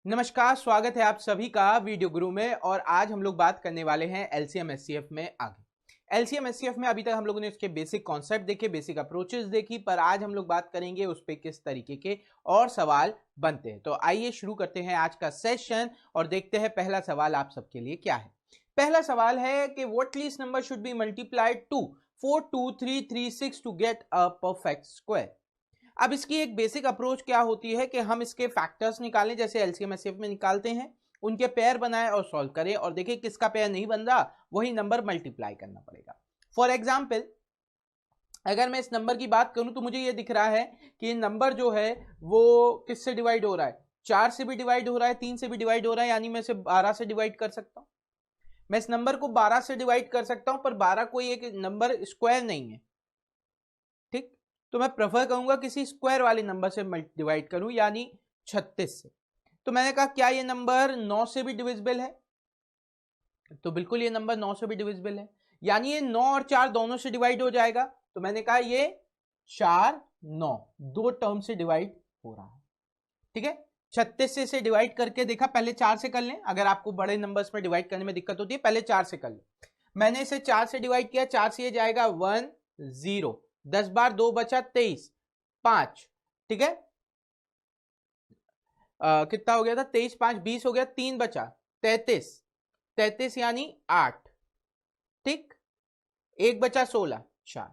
नमस्कार, स्वागत है आप सभी का वीडियो गुरु में। और आज हम लोग बात करने वाले हैं एलसीएम एचसीएफ में। आगे एलसीएम एचसीएफ में अभी तक हम लोगों ने उसके बेसिक कॉन्सेप्ट देखे, बेसिक अप्रोचेस देखी, पर आज हम लोग बात करेंगे उस पे किस तरीके के और सवाल बनते हैं। तो आइए शुरू करते हैं आज का सेशन और देखते हैं पहला सवाल आप सबके लिए क्या है। पहला सवाल है कि what least number should be multiplied to 4, 2, 3, 3, 6 to get a perfect square. अब इसकी एक बेसिक अप्रोच क्या होती है कि हम इसके फैक्टर्स निकालें, जैसे एलसीएम एचसीएफ में निकालते हैं, उनके पेयर बनाएं और सॉल्व करें और देखें किसका पेयर नहीं बन रहा, वही नंबर मल्टीप्लाई करना पड़ेगा। फॉर एग्जाम्पल, अगर मैं इस नंबर की बात करूं तो मुझे ये दिख रहा है कि नंबर जो है वो किससे डिवाइड हो रहा है, 4 से भी डिवाइड हो रहा है, 3 से भी डिवाइड हो रहा है, यानी मैं इसे 12 से डिवाइड कर सकता हूं। मैं इस नंबर को 12 से डिवाइड कर सकता हूं, पर 12 कोई एक नंबर स्क्वायर नहीं है, ठीक। तो मैं प्रेफर करूंगा किसी स्क्वायर वाले नंबर से डिवाइड करूं, यानी 36 से। तो मैंने कहा क्या ये नंबर 9 से भी डिविजिबल है? तो बिल्कुल ये नंबर 9 से भी डिविजिबल है, यानी ये 9 और 4 दोनों से डिवाइड हो जाएगा। तो मैंने कहा ये 4, 9 दो टर्म से डिवाइड हो रहा है, ठीक है। 36 से डिवाइड करके देखा, पहले 4 से कर लें, अगर आपको बड़े नंबर्स में डिवाइड करने में दिक्कत होती है पहले 4 से कर लें। मैंने इसे 4 से डिवाइड किया, 4 से ये जाएगा 1, 0, 10 बार 2 बचा 23, 5, ठीक है। कितना हो गया था, 23, 5, 20 हो गया, 3 बचा 33, 33 यानी 8, ठीक। 1 बचा 16, 4,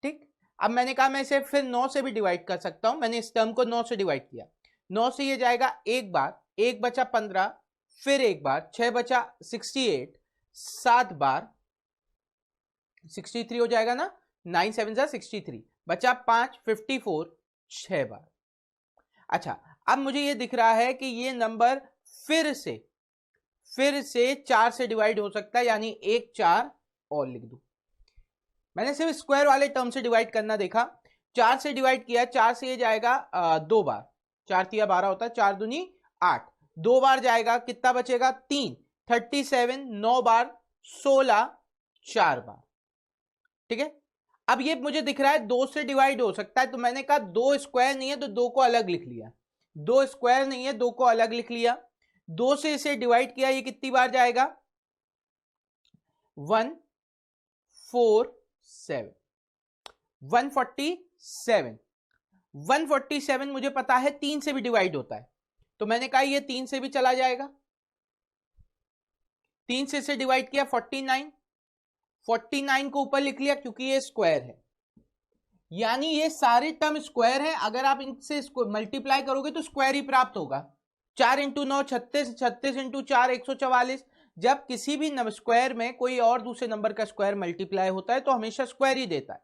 ठीक। अब मैंने कहा मैं इसे फिर 9 से भी डिवाइड कर सकता हूं, मैंने इस टर्म को 9 से डिवाइड किया, 9 से ये जाएगा एक बार, 1 बचा 15, फिर एक बार, 6 बचा 68, 7 बार 63 हो जाएगा ना, 9 7 63, बचा 5, 54, 6 बार। अच्छा, अब मुझे ये दिख रहा है कि ये नंबर फिर से 4 से डिवाइड हो सकता है, यानी 1 4 और लिख दूं। मैंने सिर्फ स्क्वायर वाले टर्म से डिवाइड करना देखा, 4 से डिवाइड किया, 4 से ये जाएगा 2 बार, 4 तिया 12 होता है, 4 दूनी 8, 2 बार जाएगा, कितना बचेगा 3, 37, 9 बार 16, 4 बार, ठीक है। अब ये मुझे दिख रहा है 2 से डिवाइड हो सकता है, तो मैंने कहा 2 स्क्वायर नहीं है तो 2 को अलग लिख लिया, 2 स्क्वायर नहीं है 2 को अलग लिख लिया, 2 से इसे डिवाइड किया, ये कितनी बार जाएगा 147, 147, 147 मुझे पता है 3 से भी डिवाइड होता है, तो मैंने कहा ये 3 से भी चला जाएगा, 3 से इसे डिवाइड किया 49, 49 को ऊपर लिख लिया क्योंकि ये स्क्वायर है, यानी ये सारे टर्म स्क्वायर हैं। अगर आप इनसे मल्टीप्लाई करोगे तो स्क्वायर ही प्राप्त होगा। 4 इंटू 9 36, 36 इंटू 4 144। जब किसी भी स्क्वायर में कोई और दूसरे नंबर का स्क्वायर मल्टीप्लाई होता है तो हमेशा स्क्वायर ही देता है,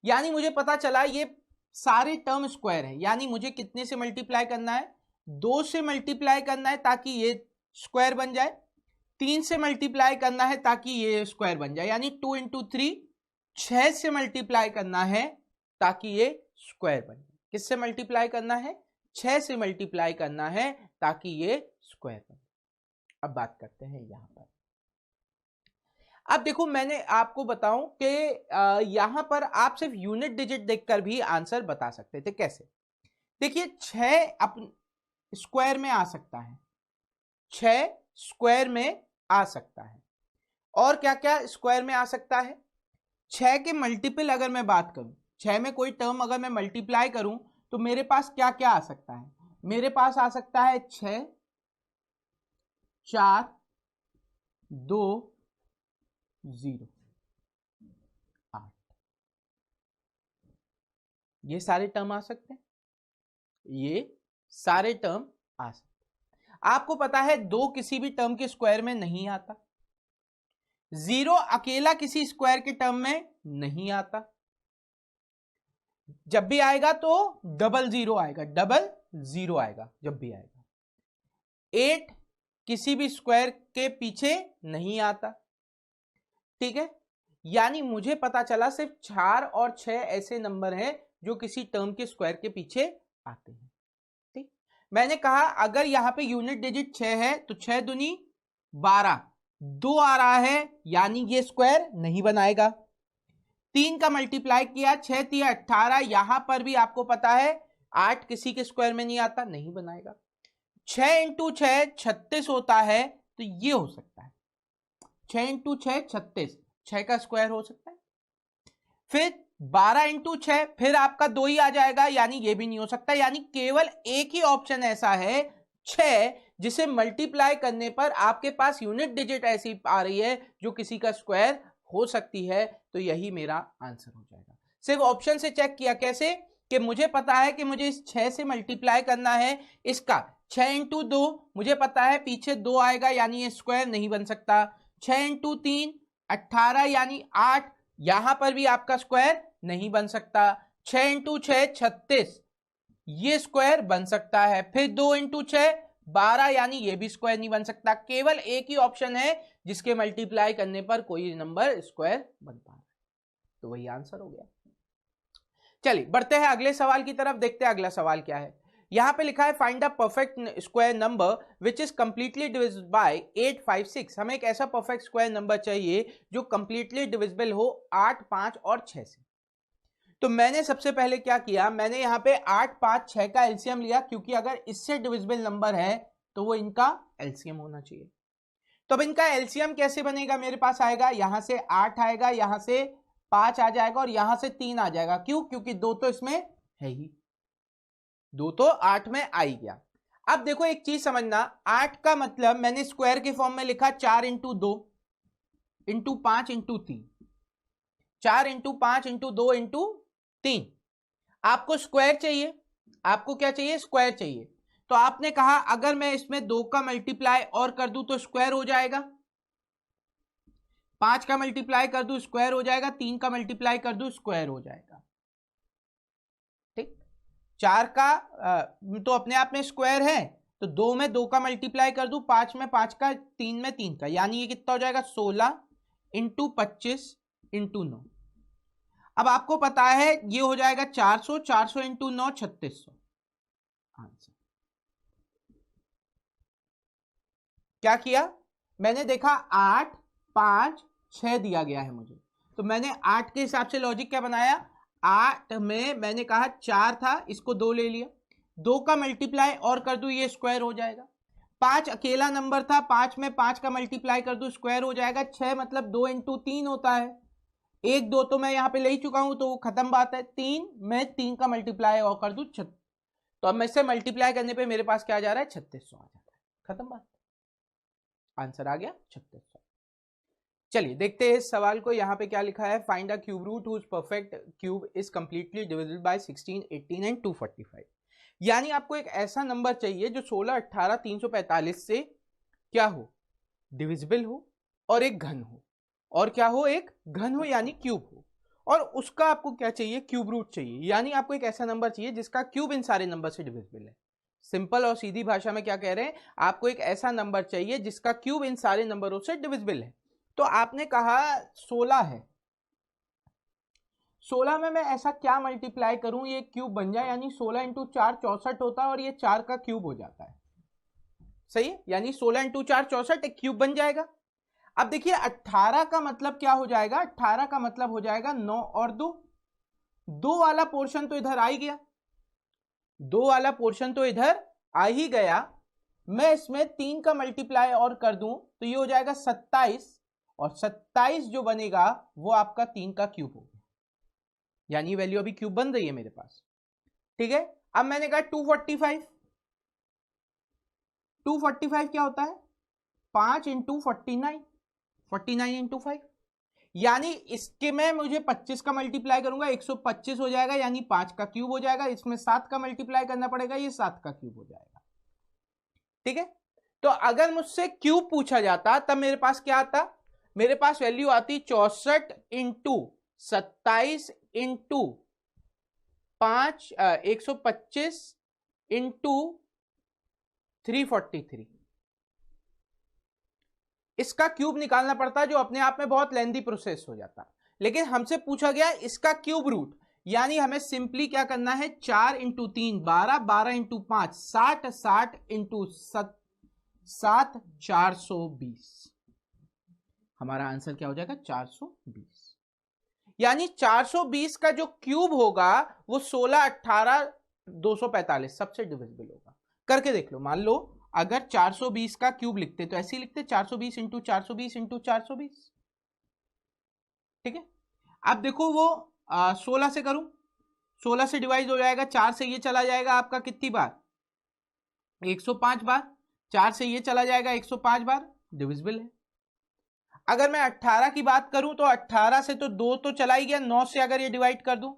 यानी मुझे पता चला ये सारे टर्म स्क्वायर है, यानी मुझे कितने से मल्टीप्लाई करना है, 2 से मल्टीप्लाई करना है ताकि ये स्क्वायर बन जाए, 3 से मल्टीप्लाई करना है ताकि ये स्क्वायर बन जाए, यानी 2 इंटू 3, 6 से मल्टीप्लाई करना है ताकि ये स्क्वायर बन जाए। किससे मल्टीप्लाई करना है, 6 से मल्टीप्लाई करना है ताकि ये स्क्वायर बन जाए। अब बात करते हैं यहां पर। अब देखो, मैंने आपको बताऊं कि यहां पर आप सिर्फ यूनिट डिजिट देखकर भी आंसर बता सकते थे। कैसे? देखिए, 6 अपन स्क्वायर में आ सकता है, 6 स्क्वायर में आ सकता है, और क्या क्या स्क्वायर में आ सकता है, 6 के मल्टीपल अगर मैं बात करूं, 6 में कोई टर्म अगर मैं मल्टीप्लाई करूं तो मेरे पास क्या क्या आ सकता है, मेरे पास आ सकता है 6, 4, 2, 0, 8, ये सारे टर्म आ सकते हैं, ये सारे टर्म आ सकते हैं। आपको पता है 2 किसी भी टर्म के स्क्वायर में नहीं आता, 0 अकेला किसी स्क्वायर के टर्म में नहीं आता, जब भी आएगा तो डबल जीरो आएगा, डबल जीरो आएगा जब भी आएगा। 8 किसी भी स्क्वायर के पीछे नहीं आता, ठीक है। यानी मुझे पता चला सिर्फ 4 और 6 ऐसे नंबर हैं जो किसी टर्म के स्क्वायर के पीछे आते हैं, ठीक। मैंने कहा अगर यहां पे यूनिट डिजिट 6 है तो 6 दूनी 12, 2 आ रहा है, यानी ये स्क्वायर नहीं बनाएगा। 3 का मल्टीप्लाई किया, 6 तिया 18, यहां पर भी आपको पता है 8 किसी के स्क्वायर में नहीं आता, नहीं बनाएगा। 6 इंटू 6 36 होता है, तो ये हो सकता है 6 इंटू 6 36, 6 का स्क्वायर हो सकता है। फिर 12 इंटू 6, फिर आपका 2 ही आ जाएगा, यानी ये भी नहीं हो सकता। यानी केवल एक ही ऑप्शन ऐसा है 6 जिसे मल्टीप्लाई करने पर आपके पास यूनिट डिजिट ऐसी आ रही है जो किसी का स्क्वायर हो सकती है, तो यही मेरा आंसर हो जाएगा। सिर्फ ऑप्शन से चेक किया, कैसे कि मुझे पता है कि मुझे इस 6 से मल्टीप्लाई करना है, इसका 6 इंटू 2 मुझे पता है पीछे 2 आएगा, यानी ये स्क्वायर नहीं बन सकता। 6 इंटू 3 18, यानी 8, यहां पर भी आपका स्क्वायर नहीं बन सकता। 6 इंटू 6 36, ये स्क्वायर बन सकता है। फिर 2 इंटू 6 12, यानी ये भी स्क्वायर नहीं बन सकता। केवल एक ही ऑप्शन है जिसके मल्टीप्लाई करने पर कोई नंबर स्क्वायर बन पा रहा है, तो वही आंसर हो गया। चलिए बढ़ते हैं अगले सवाल की तरफ, देखते हैं अगला सवाल क्या है। यहां पे लिखा है find the perfect square number which is completely divisible bye 8, 5, 6। हमें एक ऐसा परफेक्ट स्क्वायर नंबर चाहिए जो कंप्लीटली डिविजिबल हो 8, 5 और 6 से। तो मैंने सबसे पहले क्या किया, मैंने यहां पे 8, 5, 6 का एलसीएम लिया, क्योंकि अगर इससे डिविजिबल नंबर है तो वो इनका एलसीएम होना चाहिए। तो अब इनका एलसीएम कैसे बनेगा, मेरे पास आएगा यहां से 8 आएगा, यहां से 5 आ जाएगा और यहां से 3 आ जाएगा। क्यों? क्योंकि 2 तो इसमें है ही, 2 तो 8 में आ ही गया। अब देखो एक चीज समझना, 8 का मतलब मैंने स्क्वायर के फॉर्म में लिखा 4 into 2 into 5 into 3, 4 into 5 into 2 into 3। आपको स्क्वायर चाहिए, आपको क्या चाहिए, स्क्वायर चाहिए। तो आपने कहा अगर मैं इसमें 2 का मल्टीप्लाई और कर दूं तो स्क्वायर हो जाएगा, 5 का मल्टीप्लाई कर दूं स्क्वायर हो जाएगा, 3 का मल्टीप्लाई कर दूं स्क्वायर हो जाएगा। ठीक, 4 का तो अपने आप में स्क्वायर है, तो 2 में 2 का मल्टीप्लाई कर दूं, 5 में 5 का, 3 में 3 का, यानी ये कितना हो जाएगा 16 इंटू 25 इंटू 9। अब आपको पता है ये हो जाएगा 400, 400 इंटू 9 3600। आंसर क्या किया, मैंने देखा 8, 5, 6 दिया गया है मुझे, तो मैंने 8 के हिसाब से लॉजिक क्या बनाया, 8 में मैंने कहा 4 था, इसको 2 ले लिया, 2 का मल्टीप्लाई और कर दूं ये स्क्वायर हो जाएगा। 5 अकेला नंबर था, 5 में 5 का मल्टीप्लाई कर दूं स्क्वायर हो जाएगा। 6 मतलब 2 इंटू 3 होता है, 1 2 तो मैं यहां पे ले ही चुका हूं, तो वो खत्म बात है। 3 में 3 का मल्टीप्लाई और कर दूं 36, तो अब मैं इससे मल्टीप्लाई करने पे मेरे पास क्या आ जा रहा है 3600 आ जाता है, खत्म बात, आंसर आ गया 3600। चलिए देखते हैं इस सवाल को, यहां पे क्या लिखा है, find a cube root whose perfect cube is completely divisible by 16, 18 and 245। यानी आपको एक ऐसा नंबर चाहिए जो 16, 18, 345 से क्या हो, डिविजिबल हो और एक घन हो, और क्या हो, एक घन हो यानी क्यूब हो, और उसका आपको क्या चाहिए, क्यूब रूट चाहिए। यानी आपको एक ऐसा नंबर चाहिए जिसका क्यूब इन सारे नंबर से डिविजिबल है। सिंपल और सीधी भाषा में क्या कह रहे हैं, आपको एक ऐसा नंबर चाहिए जिसका क्यूब इन सारे नंबरों से डिविजिबल है। तो आपने कहा 16 है, 16 में मैं ऐसा क्या मल्टीप्लाई करूं ये क्यूब बन जाए, यानी 16 इंटू 4 64 होता है और ये 4 का क्यूब हो जाता है, सही है, यानी 16 इंटू 4 64 एक क्यूब बन जाएगा। अब देखिए 18 का मतलब क्या हो जाएगा, 18 का मतलब हो जाएगा 9 और 2, 2 वाला पोर्शन तो इधर आ ही गया, 2 वाला पोर्शन तो इधर आ ही गया। मैं इसमें 3 का मल्टीप्लाई और कर दूं तो ये हो जाएगा 27, और 27 जो बनेगा वो आपका 3 का क्यूब होगा, यानी वैल्यू अभी क्यूब बन रही है मेरे पास। ठीक है, अब मैंने कहा 245, 245 क्या होता है 5 इंटू 49, 49 इंटू 5, यानी इसके में मुझे 25 का मल्टीप्लाई करूंगा 125 हो जाएगा, यानी 5 का क्यूब हो जाएगा। इसमें 7 का मल्टीप्लाई करना पड़ेगा, ये 7 का क्यूब हो जाएगा। ठीक है, तो अगर मुझसे क्यूब पूछा जाता तब मेरे पास क्या आता, मेरे पास वैल्यू आती 64 इंटू 27 इंटू 5 125 इंटू 343। इसका क्यूब निकालना पड़ता है जो अपने आप में बहुत लेंथी प्रोसेस हो जाता, लेकिन हमसे पूछा गया इसका क्यूब रूट, यानी हमें सिंपली क्या करना है 4 इंटू 3 12, 12 इंटू 5 60, 60 इंटू 7 420। हमारा आंसर क्या हो जाएगा 420, यानी 420 का जो क्यूब होगा वो 16, 18, 245 सबसे डिविजिबल होगा। करके देख लो, मान लो अगर 420 का क्यूब लिखते तो ऐसे ही लिखते 420 इंटू 420 इंटू 420, ठीक है। अब देखो वो 16 से करूं, 16 से डिवाइड हो जाएगा, 4 से ये चला जाएगा आपका कितनी बार, 105 बार, 4 से ये चला जाएगा 105 बार, डिविजिबल है। अगर मैं 18 की बात करूं तो 18 से तो 2 तो चला ही गया, 9 से अगर ये डिवाइड कर दूं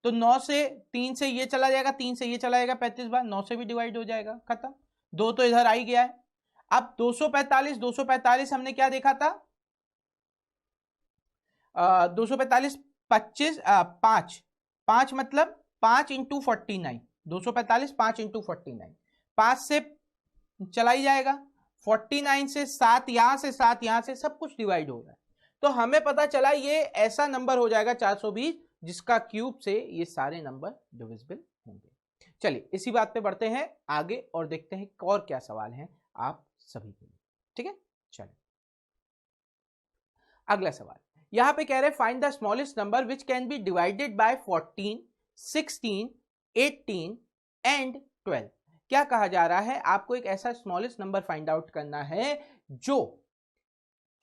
तो 9 से 3 से ये चला जाएगा, 3 से ये चला जाएगा 35 बार, 9 से भी डिवाइड हो जाएगा, खत्म। 2 तो इधर आ ही गया है। अब 245 हमने क्या देखा था, 245 25 5 मतलब 5 इंटू 49, 245 5 इंटू 49, 5 से चला ही जाएगा, 49 से 7 यहां से 7 यहां से, सब कुछ डिवाइड हो रहा है। तो हमें पता चला ये ऐसा नंबर हो जाएगा 420 जिसका क्यूब से ये सारे नंबर डिविजिबल होंगे। चलिए इसी बात पे बढ़ते हैं आगे और देखते हैं और क्या सवाल हैं आप सभी के लिए, ठीक है। चलिए अगला सवाल यहां पे कह रहे find the smallest number which can be divided by 14, 16, 18 and 12। क्या कहा जा रहा है, आपको एक ऐसा स्मॉलेस्ट नंबर फाइंड आउट करना है जो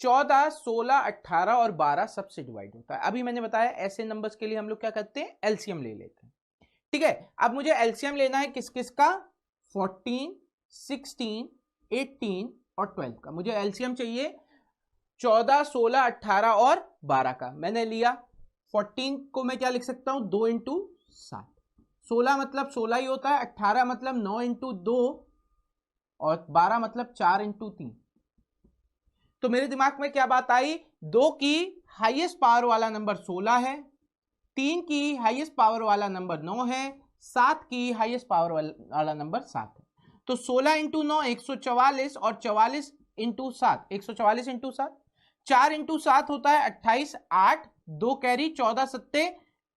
14, 16, 18 और 12 सबसे डिवाइड होता है। अभी मैंने बताया ऐसे नंबर्स के लिए हम लोग क्या करते हैं, एलसीएम ले लेते हैं, ठीक है। अब मुझे एलसीएम लेना है किस किस का, 14, 16, 18 और 12 का। मुझे एलसीएम चाहिए 14, 16, 18 और 12 का। मैंने लिया 14 को मैं क्या लिख सकता हूं, 2 इंटू 7, 16 मतलब 16 ही होता है, 18 मतलब 9 इंटू 2 और 12 मतलब 4 इंटू 3। तो मेरे दिमाग में क्या बात आई, 2 की हाईएस्ट पावर वाला नंबर 16 है, 3 की हाईएस्ट पावर वाला नंबर 9 है, 7 की हाईएस्ट पावर वाला नंबर 7 है। तो 16 इंटू 9 144 और 44 इंटू 7 144 इंटू 7, 4 इंटू 7 होता है 28, 8 2 कैरी 14 सत्ते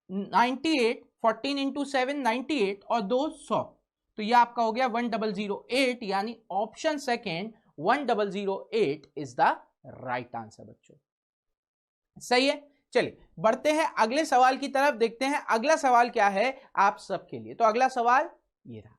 98, 14 इंटू 7 98 और 2 100। तो यह आपका हो गया 1008, यानी option second 1008 is the right answer बच्चों, सही है। चलिए बढ़ते हैं अगले सवाल की तरफ, देखते हैं अगला सवाल क्या है आप सबके लिए। तो अगला सवाल ये रहा,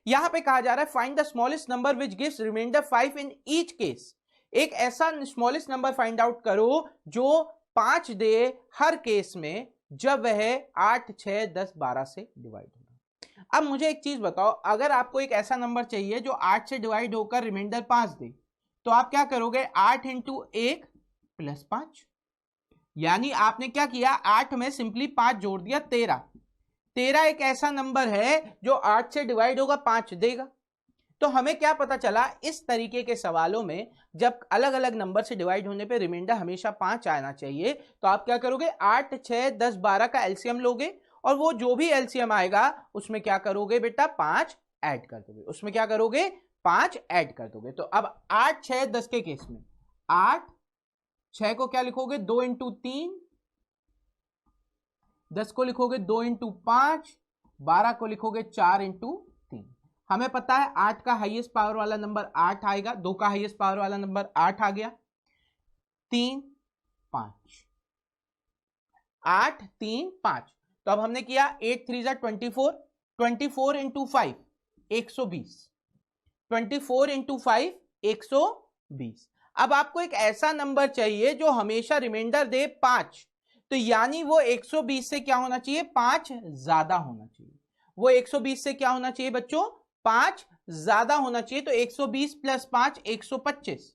यहां पे कहा जा रहा है find the smallest number which gives remainder 5 in each case. एक ऐसा स्मॉलेस्ट नंबर फाइंड आउट करो जो 5 दे हर केस में जब वह 8, 6, 10, 12 से डिवाइड होगा। अब मुझे एक चीज बताओ, अगर आपको एक ऐसा नंबर चाहिए जो 8 से डिवाइड होकर रिमाइंडर 5 दे, तो आप क्या करोगे, 8 इंटू 1 प्लस 5, यानी आपने क्या किया, 8 में सिंपली 5 जोड़ दिया, 13। 13 एक ऐसा नंबर है जो 8 से डिवाइड होगा 5 देगा। तो हमें क्या पता चला, इस तरीके के सवालों में जब अलग अलग नंबर से डिवाइड होने पे रिमाइंडर हमेशा 5 आना चाहिए, तो आप क्या करोगे, 8, 6, 10, 12 का एलसीएम लोगे और वो जो भी एलसीएम आएगा उसमें क्या करोगे बेटा, 5 ऐड कर दोगे, उसमें क्या करोगे, 5 ऐड कर दोगे। तो अब 8, 6, 10 के केस में 8, 6 को क्या लिखोगे, 2 इंटू 3, 10 को लिखोगे 2 इंटू 5, 12 को लिखोगे 4 इंटू 3। हमें पता है 8 का हाईएस्ट पावर वाला नंबर 8 आएगा, 2 का हाईएस्ट पावर वाला नंबर 8 आ गया, 3, 5, 8, 3, 5। तो अब हमने किया 8 3 जा 24, 24 इंटू 5 120, 24 इंटू 5 120। अब आपको एक ऐसा नंबर चाहिए जो हमेशा रिमाइंडर दे 5, तो यानी वो 120 से क्या होना चाहिए, 5 ज्यादा होना चाहिए। वो 120 से क्या होना चाहिए बच्चों, 5 ज्यादा होना चाहिए। तो 120 प्लस 5 125।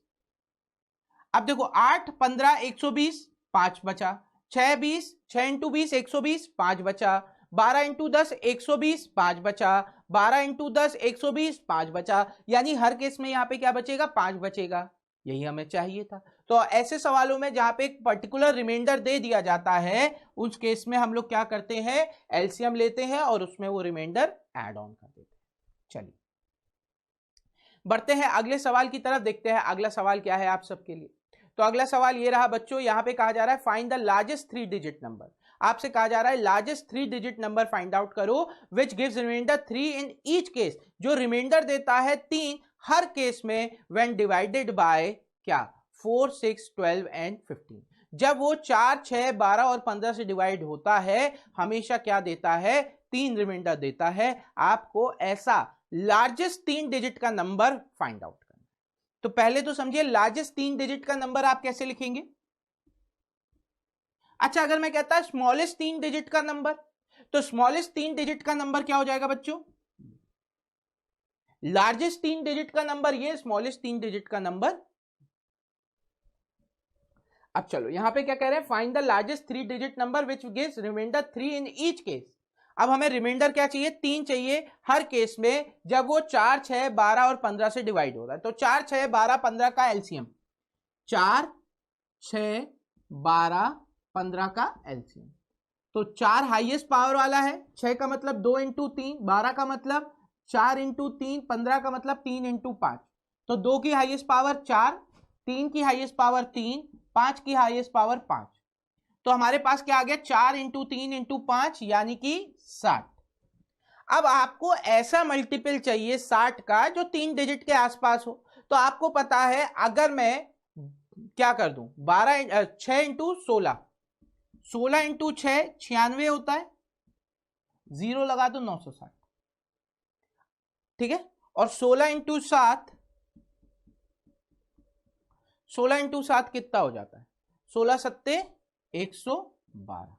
अब देखो 8, 15, 120, 5 बचा, 6, 20, 6 इंटू 20 120, 5 बचा, 12 इंटू 10 120, 5 बचा, 12 इंटू 10 120, 5 बचा, यानी हर केस में यहां पे क्या बचेगा, 5 बचेगा। यही हमें चाहिए था। तो ऐसे सवालों में जहां पे एक पर्टिकुलर रिमाइंडर दे दिया जाता है, उस केस में हम लोग क्या करते हैं, एलसीएम लेते हैं और उसमें वो रिमाइंडर ऐड ऑन कर देते हैं। चलिए बढ़ते हैं अगले सवाल की तरफ, देखते हैं अगला सवाल क्या है आप सबके लिए। तो अगला सवाल ये रहा बच्चों, यहां पे कहा जा रहा है find the largest 3 digit number. आपसे कहा जा रहा है largest 3 digit number find out करो which gives remainder 3 in each case, जो रिमाइंडर देता है 3 हर केस में व्हेन डिवाइडेड बाय क्या, 4, 6, 12 एंड 15। जब वो 4, 6, 12 और 15 से डिवाइड होता है, हमेशा क्या देता है, 3 रिमाइंडर देता है। आपको ऐसा लार्जेस्ट 3 डिजिट का नंबर फाइंड आउट करना। तो पहले तो समझिए लार्जेस्ट 3 डिजिट का नंबर आप कैसे लिखेंगे। अच्छा, अगर मैं कहता स्मॉलेस्ट 3 डिजिट का नंबर, तो स्मॉलेस्ट 3 डिजिट का नंबर क्या हो जाएगा बच्चों? लार्जेस्ट 3 डिजिट का नंबर ये, स्मॉलेस्ट 3 डिजिट का नंबर। अब चलो यहां पे क्या कह रहे हैं, find the largest 3 digit number which gives remainder 3 in each case. अब हमें रिमाइंडर क्या चाहिए? 3 चाहिए हर केस में जब वो 4, 6, 12 और 15 से डिवाइड हो रहा है। तो 4, 6, 12, 15 का एलसीएम, 4, 6, 12, 15 का एलसीएम। तो 4 हाईएस्ट पावर वाला है, 6 का मतलब 2 इंटू 3, 12 का मतलब 4 इंटू 3, 15 का मतलब 3 इंटू 5। तो 2 की हाईएस्ट पावर 4, 3 की हाईएस्ट पावर 3, 5 की हाईएस्ट पावर 5। तो हमारे पास क्या आ गया? 4 इंटू 3 इंटू 5 यानी कि 60। अब आपको ऐसा मल्टीपल चाहिए 60 का जो 3 डिजिट के आसपास हो। तो आपको पता है अगर मैं क्या कर दूं, 6 इंटू 16, 16 इंटू 6 96 होता है, 0 लगा दो 960, ठीक है। और 16 इंटू 7, 16 इंटू 7 कितना हो जाता है? 16 सत्ते 112।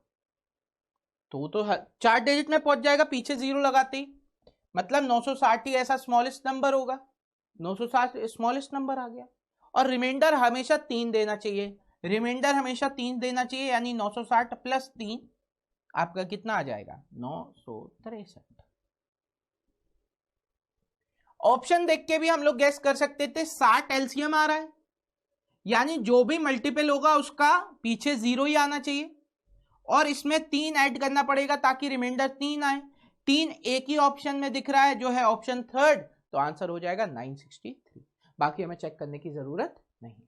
तो वो तो 4 डिजिट में पहुंच जाएगा पीछे 0 लगाते ही, मतलब 960 ही ऐसा स्मॉलेस्ट नंबर होगा। 960 स्मॉलेस्ट नंबर आ गया। और रिमाइंडर हमेशा 3 देना चाहिए, रिमाइंडर हमेशा 3 देना चाहिए, यानी 960 प्लस 3 आपका कितना आ जाएगा? 963। ऑप्शन देख के भी हम लोग गैस कर सकते थे 60 एलसीएम आ रहा है, यानी जो भी मल्टीपल होगा उसका पीछे 0 ही आना चाहिए, और इसमें 3 ऐड करना पड़ेगा ताकि रिमाइंडर 3 आए। 3 एक ही ऑप्शन में दिख रहा है जो है ऑप्शन थर्ड, तो आंसर हो जाएगा 963। बाकी हमें चेक करने की जरूरत नहीं है।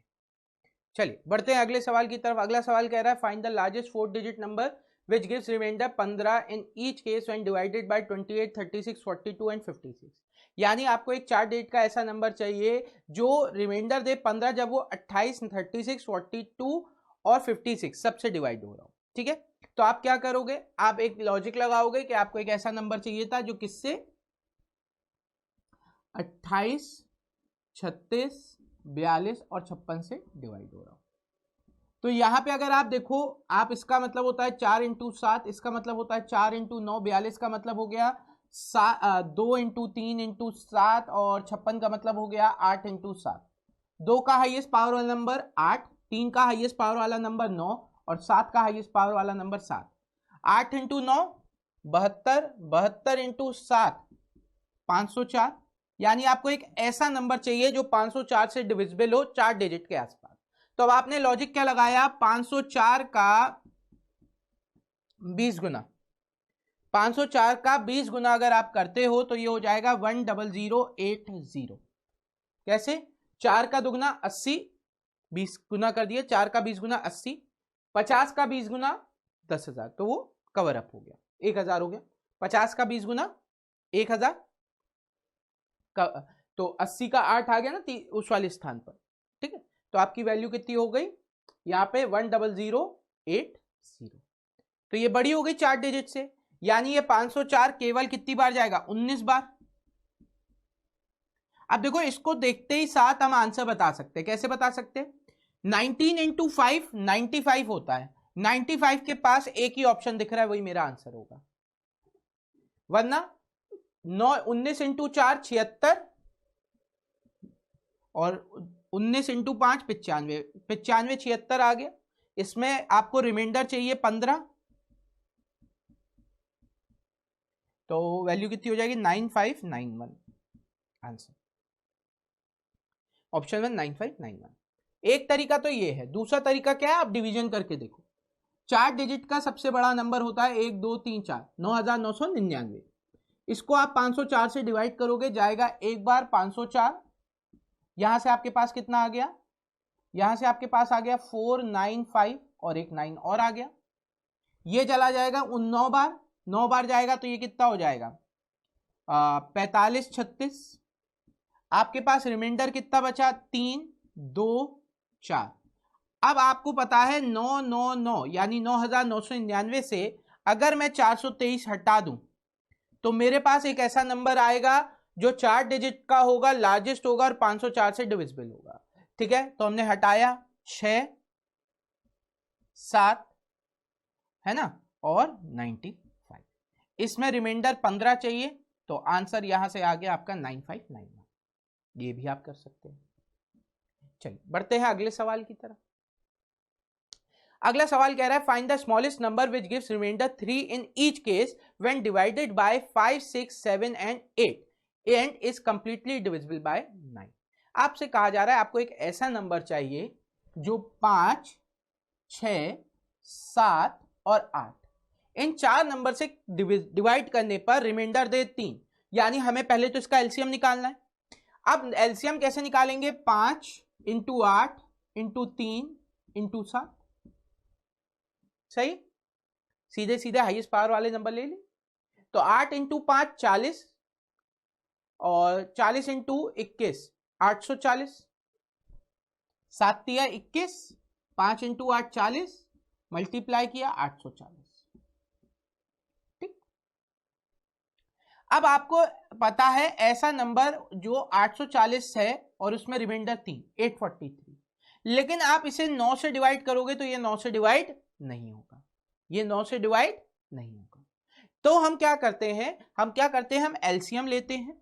चलिए बढ़ते हैं अगले सवाल की तरफ। अगला सवाल कह रहा है find the largest 4 digit number which gives remainder 15 in each case when divided by 28, 36, 42 and 56। यानी आपको एक 4 डिजिट का ऐसा नंबर चाहिए जो रिमाइंडर दे 15 जब वो 28, 36, 42 और 56 सबसे डिवाइड हो रहा हो, ठीक है। तो आप क्या करोगे? आप एक लॉजिक लगाओगे कि आपको एक ऐसा नंबर चाहिए था जो किससे 28, 36, 42 और 56 से डिवाइड हो रहा हो। तो यहां पे अगर आप देखो, आप इसका मतलब होता है 4 इंटू 7, इसका मतलब होता है 4 इंटू 9, 42 का मतलब हो गया 2 इंटू 3 इंटू 7, और 56 का मतलब हो गया 8 इंटू 7। 2 का हाईएस्ट पावर वाला नंबर 8, 3 का हाईएस्ट पावर वाला नंबर 9 और 7 का हाईएस्ट पावर वाला नंबर 7। 8 into 9 72, 72 into 7 504। यानी आपको एक ऐसा नंबर चाहिए जो 504 से डिविजिबल हो 4 डिजिट के आसपास। तो अब आपने लॉजिक क्या लगाया? 504 का 20 गुना, 504 का 20 गुना अगर आप करते हो तो ये हो जाएगा 10080। कैसे? 4 का दुगना 80, 20 गुना कर दिए, 4 का 20 गुना 80, 50 का 20 गुना 10,000, तो वो कवर अप हो गया, 1000 हो गया। 50 का 20 गुना 1000 का, तो 80 का 8 आ गया ना उस वाले स्थान पर, ठीक है। तो आपकी वैल्यू कितनी हो गई यहाँ पे? 10080। तो ये बड़ी हो गई 4 डिजिट से, यानी ये 504 केवल कितनी बार जाएगा? 19 बार। अब देखो इसको देखते ही साथ हम आंसर बता सकते हैं। कैसे बता सकते हैं? 19 इंटू 5 95 होता है, 95 के पास एक ही ऑप्शन दिख रहा है, वही मेरा आंसर होगा। वरना 19 इंटू 4 76, और 19 इंटू 5 95, 95 76 आ गया। इसमें आपको रिमाइंडर चाहिए 15, तो वैल्यू कितनी हो जाएगी? 9591। Answer option 1 9591। एक तरीका तो ये है। दूसरा तरीका क्या है? आप डिवीजन करके देखो। 4 डिजिट का सबसे बड़ा नंबर होता है 1 2 3 4, 9999। इसको आप 504 से डिवाइड करोगे, जाएगा एक बार 504। यहां से आपके पास कितना आ गया? यहां से आपके पास आ गया 495 और एक 9 और आ गया। ये चला जाएगा 9 बार, 9 बार जाएगा तो ये कितना हो जाएगा? 45 36। आपके पास रिमाइंडर कितना बचा? 3 2 4। अब आपको पता है 999 यानी 9999 से अगर मैं 423 हटा दूं तो मेरे पास एक ऐसा नंबर आएगा जो 4 डिजिट का होगा लार्जेस्ट होगा और 504 से डिविजिबल होगा। ठीक है, तो हमने हटाया 6, 7 है ना और 95। इसमें रिमाइंडर 15 चाहिए, तो आंसर यहां से आ गया आपका 9591। ये भी आप कर सकते हैं। चलिए बढ़ते हैं अगले सवाल की तरफ। अगला सवाल कह रहा है find the smallest number which gives remainder 3 in each case when divided by 5, 6, 7 and 8 and is completely divisible by 9। आपसे कहा जा रहा है आपको एक ऐसा नंबर चाहिए जो 5, 6, 7 और 8 इन 4 नंबर से डिवाइड करने पर रिमाइंडर दे 3। यानी हमें पहले तो इसका एलसीएम निकालना है। अब एलसीएम कैसे निकालेंगे? 5 इंटू 8 इंटू 3 इंटू 7। सही, सीधे सीधे हाईएस्ट पावर वाले नंबर ले ली। तो 8 इंटू 5 40 और 40 इंटू 21 840। 7 दिया 21, 5 इंटू 8 40, मल्टीप्लाई किया 840। ठीक, अब आपको पता है ऐसा नंबर जो 840 है और उसमें रिमाइंडर 3 843, लेकिन आप इसे 9 से डिवाइड करोगे तो ये 9 से डिवाइड नहीं होगा, ये 9 से डिवाइड नहीं होगा। तो हम क्या करते हैं, हम एलसीएम लेते हैं,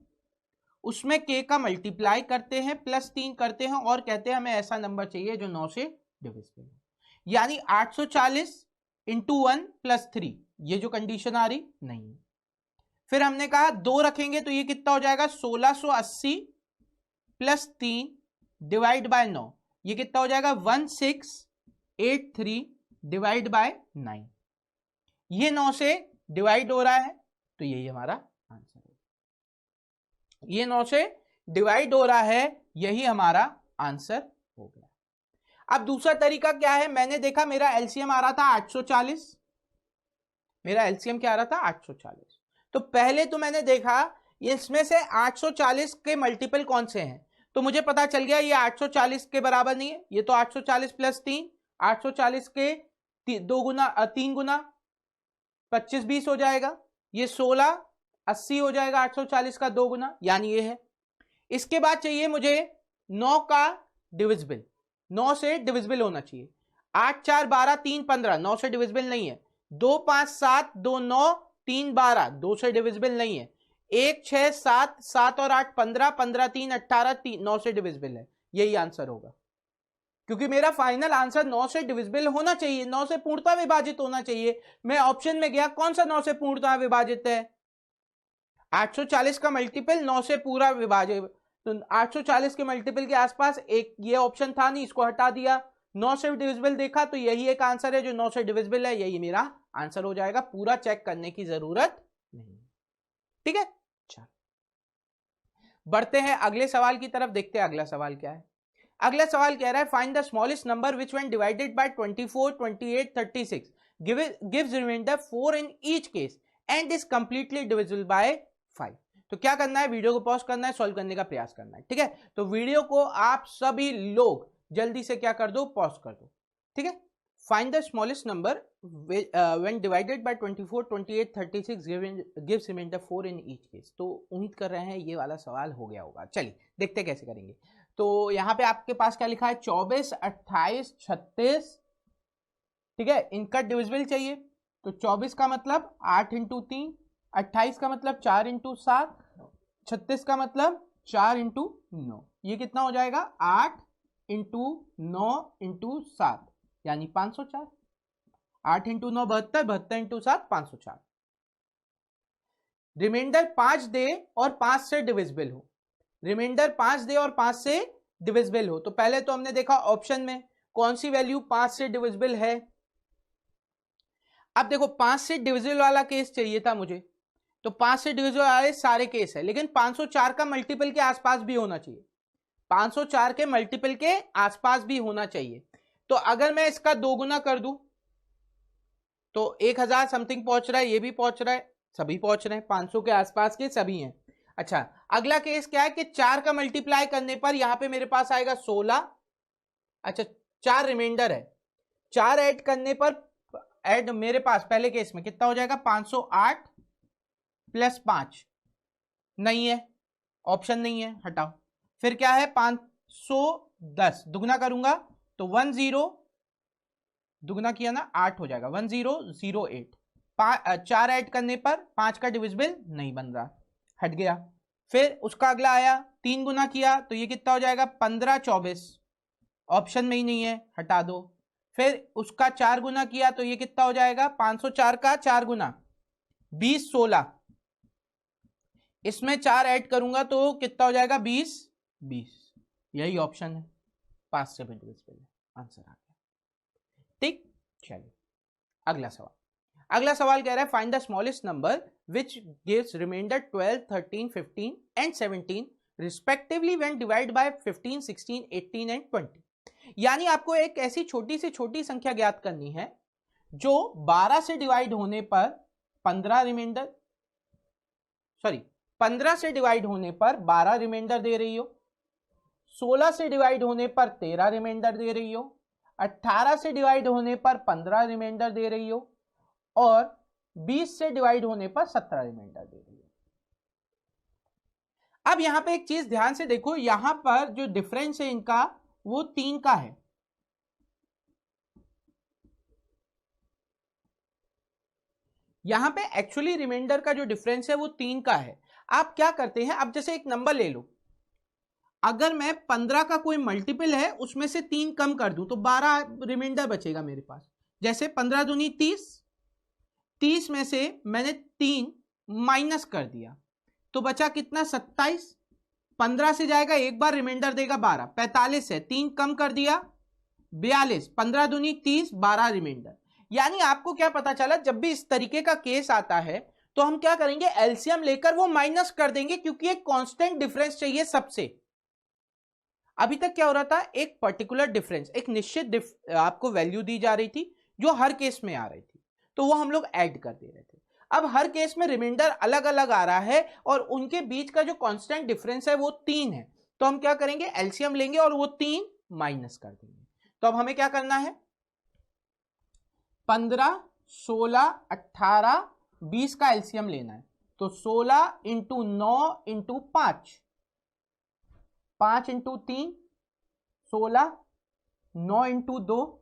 उसमें k का मल्टीप्लाई करते हैं, +3 करते हैं और कहते हैं हमें ऐसा नंबर चाहिए जो 9 से डिविजिबल है। यानी 840 इंटू 1 + 3, ये जो कंडीशन आ रही नहीं है। फिर हमने कहा 2 रखेंगे तो ये कितना हो जाएगा 1680 + 3 डिवाइड बाय 9, ये कितना हो जाएगा 1683 डिवाइड बाय 9। ये 9 से डिवाइड हो रहा है तो यही हमारा आंसर है। ये 9 से डिवाइड हो रहा है, यही हमारा आंसर हो गया। अब दूसरा तरीका क्या है, मैंने देखा मेरा एलसीएम आ रहा था 840, मेरा एलसीएम क्या आ रहा था 840। तो पहले तो मैंने देखा इसमें से 840 के मल्टीपल कौन से हैं, तो मुझे पता चल गया ये 840 के बराबर नहीं है, ये तो 840 + 3, 840 के 2 गुना 3 गुना 25 20 हो जाएगा, ये 16 80 हो जाएगा 840 का 2 गुना, यानी ये है। इसके बाद चाहिए मुझे 9 का डिविजिबल, 9 से डिविजिबल होना चाहिए। 8 4 12 3 15, 9 से डिविजिबल नहीं है। 2 5 7 2 9 3 12, 2 से डिविजिबल नहीं है। 1 6 7 7 और 8 15, 15 3 18 9 से डिविजिबल है। यही आंसर होगा, क्योंकि मेरा फाइनल आंसर 9 से डिविजिबल होना चाहिए, 9 से पूर्णतः विभाजित होना चाहिए। मैं ऑप्शन में गया, कौन सा 9 से पूर्णतः विभाजित है? 840 का मल्टीपल 9 से पूरा विभाजित, तो 840 के मल्टीपल के आसपास एक ये ऑप्शन था नहीं, इसको हटा दिया। 9 से डिविजिबल देखा तो यही एक आंसर है जो 9 से डिविजिबल है, यही मेरा आंसर हो जाएगा, पूरा चेक करने की जरूरत नहीं। ठीक है, चलो बढ़ते हैं अगले सवाल की तरफ, देखते हैं अगला सवाल क्या है। अगला सवाल कह रहा है find the smallest number which when divided by 24 28 36 gives remainder 4 in each case and is completely divisible by 5। तो क्या करना है, वीडियो को पॉज करना है, सॉल्व करने का प्रयास करना है। ठीक है, तो वीडियो को आप सभी लोग जल्दी से क्या कर दो, पॉज कर दो। ठीक है, find the smallest number when divided by 24 28 36 gives remainder 4 in each case. तो उम्मीद कर रहे हैं ये वाला सवाल हो गया होगा। चलिए देखते हैं कैसे करेंगे। तो यहां पे आपके पास क्या लिखा है, 24 28 36, ठीक है, इनका डिविजिबल चाहिए। तो 24 का मतलब 8 इंटू 3, 28 का मतलब 4 इंटू 7, 36 का मतलब 4 इंटू 9, ये कितना हो जाएगा 8 इंटू 9 इंटू 7, यानी 504। 8 इंटू 9 72, 72 इंटू 7 504। रिमाइंडर 5 दे और 5 से डिविजिबल हो, रिमाइंडर 5 दे और 5 से डिविजिबल हो। तो पहले तो हमने देखा ऑप्शन में कौन सी वैल्यू 5 से डिविजिबल है। अब देखो 5 से डिविजिबल वाला केस चाहिए था मुझे, तो 5 से डिविजिबल वाले सारे केस है, लेकिन 504 का मल्टीपल के आसपास भी होना चाहिए, 504 के मल्टीपल के आसपास भी होना चाहिए। तो अगर मैं इसका 2 गुना कर दूं तो 1000 समथिंग पहुंच रहा है, ये भी पहुंच रहा है, सभी पहुंच रहे हैं, 500 के आसपास के सभी हैं। अच्छा, अगला केस क्या है कि 4 का मल्टीप्लाई करने पर यहां पे मेरे पास आएगा 16। अच्छा, 4 रिमाइंडर है, 4 ऐड करने पर ऐड मेरे पास पहले केस में कितना हो जाएगा 508 + 5 नहीं है, ऑप्शन नहीं है, हटाओ। फिर क्या है 510, दुगना करूंगा तो 10, दुगना किया ना 8 हो जाएगा 1008। 4 ऐड करने पर 5 का डिविजिबल नहीं बन रहा, हट गया। फिर उसका अगला आया 3 गुना किया तो ये कितना हो जाएगा 1524, ऑप्शन में ही नहीं है, हटा दो। फिर उसका 4 गुना किया तो ये कितना हो जाएगा 504 का 4 गुना 2016, इसमें 4 ऐड करूंगा तो कितना हो जाएगा 20, यही ऑप्शन है, 5 से डिविजिबल है, आंसर आ गया। ठीक, चलिए अगला सवाल। अगला सवाल कह रहा है find the smallest number which gives remainder 12, 13, 15 and 17 respectively when divide by 15, 16, 18 and 20। यानी आपको एक ऐसी छोटी से छोटी संख्या ज्ञात करनी है जो 12 से डिवाइड होने पर 15 रिमाइंडर, सॉरी 15 से डिवाइड होने पर 12 रिमाइंडर दे रही हो, 16 से डिवाइड होने पर 13 रिमाइंडर दे रही हो, 18 से डिवाइड होने पर 15 रिमाइंडर दे रही हो, और 20 से डिवाइड होने पर 17 रिमाइंडर दे रही हो। अब यहां पे एक चीज ध्यान से देखो, यहां पर जो डिफरेंस है इनका वो 3 का है। यहां पे एक्चुअली रिमाइंडर का जो डिफरेंस है वो 3 का है। आप क्या करते हैं, अब जैसे एक नंबर ले लो, अगर मैं 15 का कोई मल्टीपल है उसमें से 3 कम कर दूं तो 12 रिमाइंडर बचेगा मेरे पास। जैसे 15 दूनी 30, 30 में से मैंने 3 माइनस कर दिया तो बचा कितना 27, 15 से जाएगा एक बार रिमाइंडर देगा 12, 45 है 3 कम कर दिया 42, 15 दूनी 30, 12 रिमाइंडर। यानी आपको क्या पता चला, जब भी इस तरीके का केस आता है तो हम क्या करेंगे, एलसीएम लेकर वो माइनस कर देंगे, क्योंकि एक कांस्टेंट डिफरेंस चाहिए सबसे। अभी तक क्या हो रहा था, एक पर्टिकुलर डिफरेंस, एक निश्चित आपको वैल्यू दी जा रही थी जो हर केस में आ रही थी, तो वो हम लोग ऐड कर दे रहे थे। अब हर केस में रिमाइंडर अलग अलग आ रहा है और उनके बीच का जो कांस्टेंट डिफरेंस है वो 3 है, तो हम क्या करेंगे, एलसीएम लेंगे और वो 3 माइनस कर देंगे। तो अब हमें क्या करना है, 15, 16, 18, 20 का एलसीएम लेना है। तो 16 into 9 into 5, 5 into 3 16, 9 into 2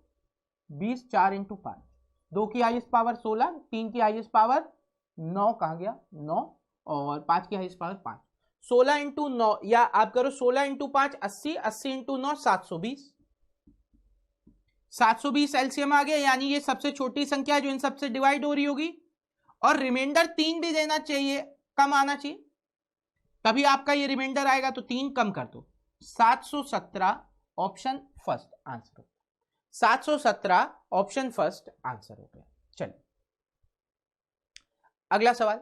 20, 4 into 5, 2 की हाईएस्ट पावर 16, 3 की हाईएस्ट पावर 9, कहाँ गया 9, और 5 की हाईएस्ट पावर 5, 16 इंटू 9, या आप करो 16 इंटू 5 80, 80 इंटू 9 720, 720 एलसीएम आ गया। यानी ये सबसे छोटी संख्या जो इन सबसे डिवाइड हो रही होगी, और रिमाइंडर 3 भी देना चाहिए, कम आना चाहिए, तभी आपका ये रिमाइंडर आएगा। तो 3 कम कर दो, 717 ऑप्शन फर्स्ट आंसर हो, 717 ऑप्शन फर्स्ट आंसर हो गया। चलिए अगला सवाल।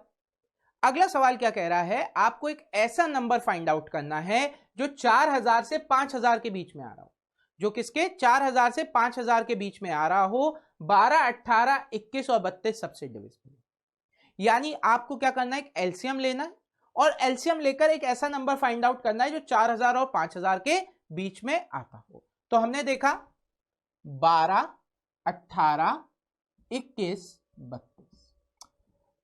अगला सवाल क्या कह रहा है, आपको एक ऐसा नंबर फाइंड आउट करना है जो 4000 से 5000 के बीच में आ रहा हो, जो किसके 4000 से 5000 के बीच में आ रहा हो, 12, 18, 21 और 32 सबसे डिविजिबल। यानी आपको क्या करना है, एक एलसीएम लेना है और एलसीएम लेकर एक ऐसा नंबर फाइंड आउट करना है जो 4000 और 5000 के बीच में आता हो। तो हमने देखा 12, 18, 21, 32,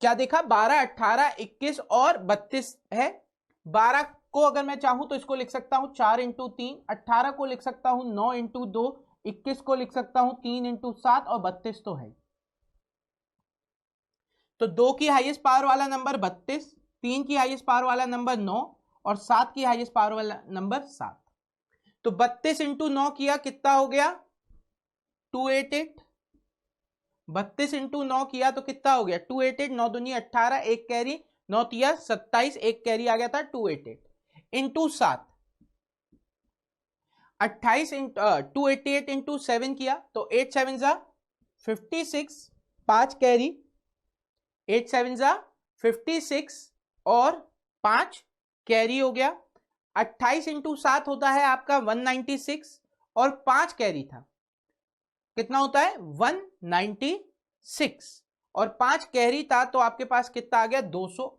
क्या देखा 12, 18, 21 और 32 है। 12 को अगर मैं चाहूं तो इसको लिख सकता हूं 4 इंटू 3, 18 को लिख सकता हूं 9 इंटू 2, 21 को लिख सकता हूं 3 इंटू 7 और 32 तो है। तो 2 की हाईएस्ट पावर वाला नंबर 32, 3 की हाईएस्ट पावर वाला नंबर 9 और 7 की हाईएस्ट पावर वाला नंबर 7। तो 32 इंटू 9 किया कितना हो गया 288, 32 इंटू 9 किया तो कितना हो गया 288, 9 दूनी 18, एक कैरी 9 तिया 27, एक कैरी आ गया था 288 इंटू 7, 28 288 इंटू 7 किया तो 8 7 जा 56, 5 कैरी 8 7 जा 56 और 5 कैरी हो गया। 28 इंटू 7 होता है आपका 196 और 5 कैरी था, कितना होता है 196 और 5 कैरी था, तो आपके पास कितना आ गया 201।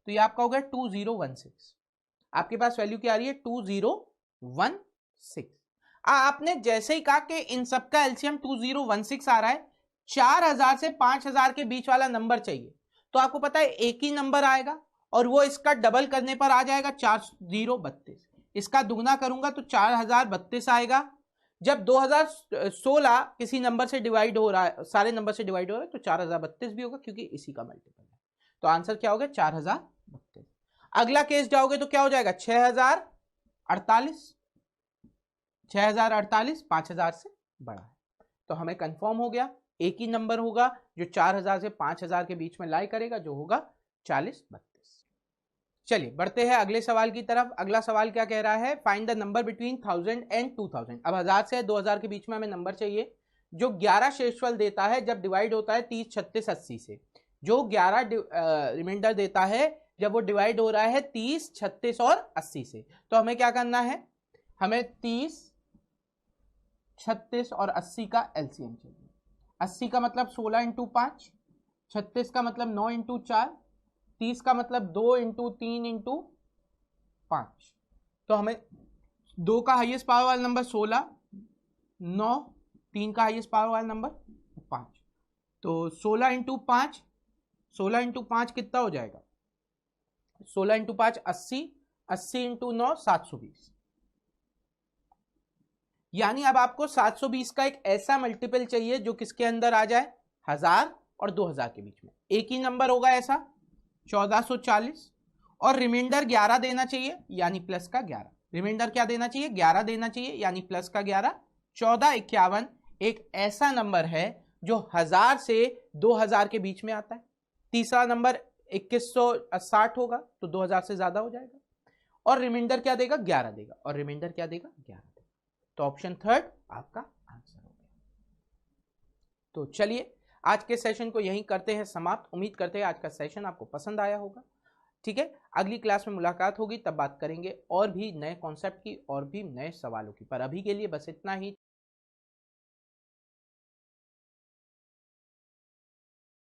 तो ये आपका हो गया 2016। आपके पास वैल्यू क्या आ रही है 2016। आपने जैसे ही कहा कि इन सबका एलसीएम 2016 आ रहा है, 4000 से 5000 के बीच वाला नंबर चाहिए, तो आपको पता है एक ही नंबर आएगा और वो इसका डबल करने पर आ जाएगा 4032। इसका दुगना करूंगा तो 4032 आएगा। जब 2016 किसी नंबर से डिवाइड हो रहा है, सारे नंबर से डिवाइड हो रहा है, तो 4032 भी होगा क्योंकि इसी का मल्टीपल है। तो आंसर क्या हो गया 4032। अगला केस जाओगे तो क्या हो जाएगा 6048। 6048 5000 से बड़ा है, तो हमें कंफर्म हो गया एक ही नंबर होगा जो 4000 से 5000 के बीच में लाई करेगा, जो होगा 4032। चलिए बढ़ते हैं अगले सवाल की तरफ। अगला सवाल क्या कह रहा है, find the number between 1000 and 2000। अब 1000 से 2000 के बीच में हमें नंबर चाहिए जो 11 शेषफल देता है जब डिवाइड होता है 30 36 80 से। जो 11 रिमाइंडर देता है जब वो डिवाइड हो रहा है 30 36 और 80 से। तो हमें क्या करना है, हमें 30 36 और 80 का एलसीएम चाहिए। 80 का मतलब 16 इंटू 5, 36 का मतलब 9 इंटू 4, 30 का मतलब 2 इंटू 3 इंटू 5। तो हमें 2 का हाईएस्ट पावर वाला नंबर 16, 9, 3 का हाईएस्ट पावर वाला नंबर 5। तो 16 इंटू 5, 16 इंटू 5 कितना हो जाएगा, 16 इंटू 5 80, 80 इंटू 9 720। यानी अब आपको 720 का एक ऐसा मल्टीपल चाहिए जो किसके अंदर आ जाए, 1000 और 2000 के बीच में। एक ही नंबर होगा ऐसा 1440, और रिमाइंडर 11 देना चाहिए यानी प्लस का 11। रिमाइंडर क्या देना चाहिए, 11 देना चाहिए यानी प्लस का 11। 1451 एक ऐसा नंबर है जो 1000 से 2000 के बीच में आता है। तीसरा नंबर 2160 होगा तो 2000 से ज्यादा हो जाएगा, और रिमाइंडर क्या देगा 11 देगा, और रिमाइंडर क्या देगा 11 देगा। तो ऑप्शन थर्ड आपका आंसर हो गया। तो चलिए आज के सेशन को यहीं करते हैं समाप्त। उम्मीद करते हैं आज का सेशन आपको पसंद आया होगा। ठीक है, अगली क्लास में मुलाकात होगी, तब बात करेंगे और भी नए कॉन्सेप्ट की और भी नए सवालों की। पर अभी के लिए बस इतना ही।